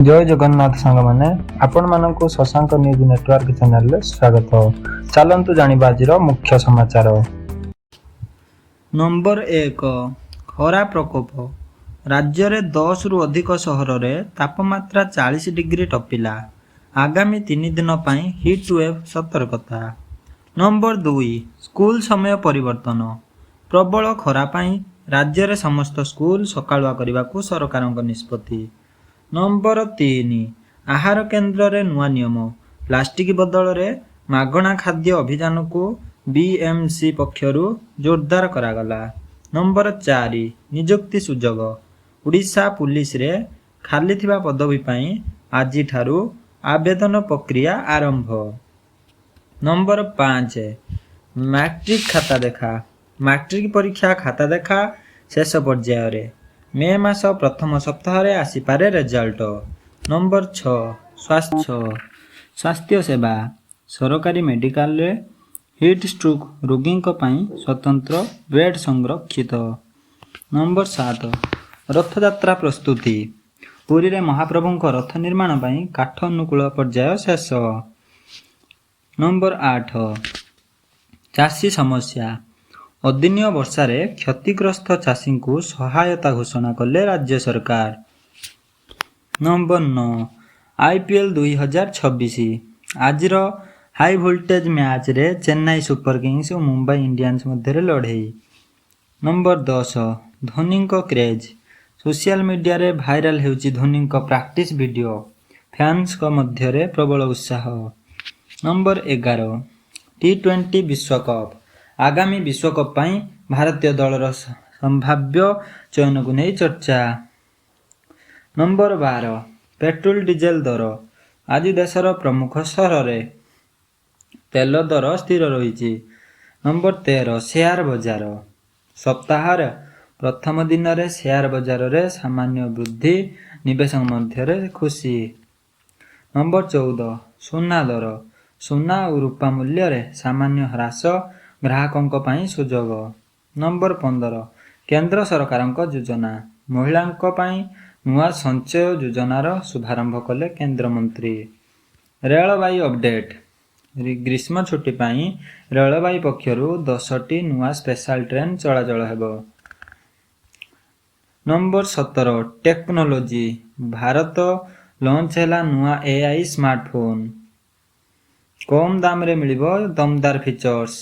जय जगन्नाथ सांग माने आपण मानक शशांक न्यूज नेटवर्क चैनल रे स्वागत। चलंतु जानिबा आजिर मुख्य समाचार। नंबर 1 खरा प्रकोप राज्य रे 10 रु अधिक सहर रे तापमात्रा 40 डिग्री टपिला। आगामी 3 दिन पाई हीट वेव सतर्कता। नंबर 2 स्कूल समय परिवर्तन प्रबल खरा पाई राज्य रे समस्त स्कूल सकाळुआ करबाकू सरकारक निष्पत्ति। नंबर 3 आहार केन्द्र रे नुआ नियम प्लास्टिक बदल रे मागणा खाद्य अभियान को बीएमसी पक्षरु जोरदार करागला। नंबर 4 नियुक्ति सुजोग उड़ीसा पुलिस रे खाली थिबा पदवी पाई आजि ठारू आवेदन प्रक्रिया आरंभ। नंबर 5 मैट्रिक खाता देखा मैट्रिक परीक्षा खाता देखा शेष पर्याय रे मे मास प्रथम सप्ताह रे आसी पारे रिजल्ट। नंबर 6 स्वास्थ्य सेवा सरकारी मेडिकल रे हीट स्ट्रोक रोगी स्वतंत्र बेड संरक्षित। नंबर 7 रथ यात्रा प्रस्तुति पुरी रे महाप्रभु रथ निर्माण पाई काठ अनुकूल पर्याय शेष। नंबर 8 चाषी समस्या अदिनीय वर्षा रे क्षतिग्रस्त चाषी को सहायता घोषणा कले राज्य सरकार। नंबर 9 आईपीएल 2026 आजिर हाई वोल्टेज मैच रे चेन्नई सुपर किंग्स और मुंबई इंडियंस मध्य लड़े। नंबर 10 धोनी को क्रेज सोशल मीडिया रे भाइराल हेउची धोनी को प्रैक्टिस वीडियो फैंस को मध्य रे प्रबल उत्साह। नंबर 11 टी20 विश्वकप आगामी विश्वकप पाई भारतीय दलर संभाव्य चयन को नहीं चर्चा। नंबर 12 पेट्रोल डीजेल दर आज देशर प्रमुख सहर रे तेल दर स्थिर रही। नंबर 13 शेयर बजार सप्ताह प्रथम दिन रे शेयर बजार रे सामान्य वृद्धि निवेशक मध्य रे खुशी। नंबर 14 सोना दर सोना और रूपा मूल्य रे सामान्य ह्रास ग्राहकों पाई सुजोग। नंबर 15 केंद्र सरकार योजना महिलांको पाई नुआ संचय योजनार शुभारंभ कले केंद्र मंत्री। रेलवाई अपडेट ग्रीष्म छुट्टी पाई रेलवाई पक्षरु 10टी नुआ स्पेशल ट्रेन चलाचल हेबो। नंबर 17 टेक्नोलोजी भारत लॉन्च हैला नुआ एआई स्मार्टफोन कम दाम रे मिलिबो दमदार फीचर्स।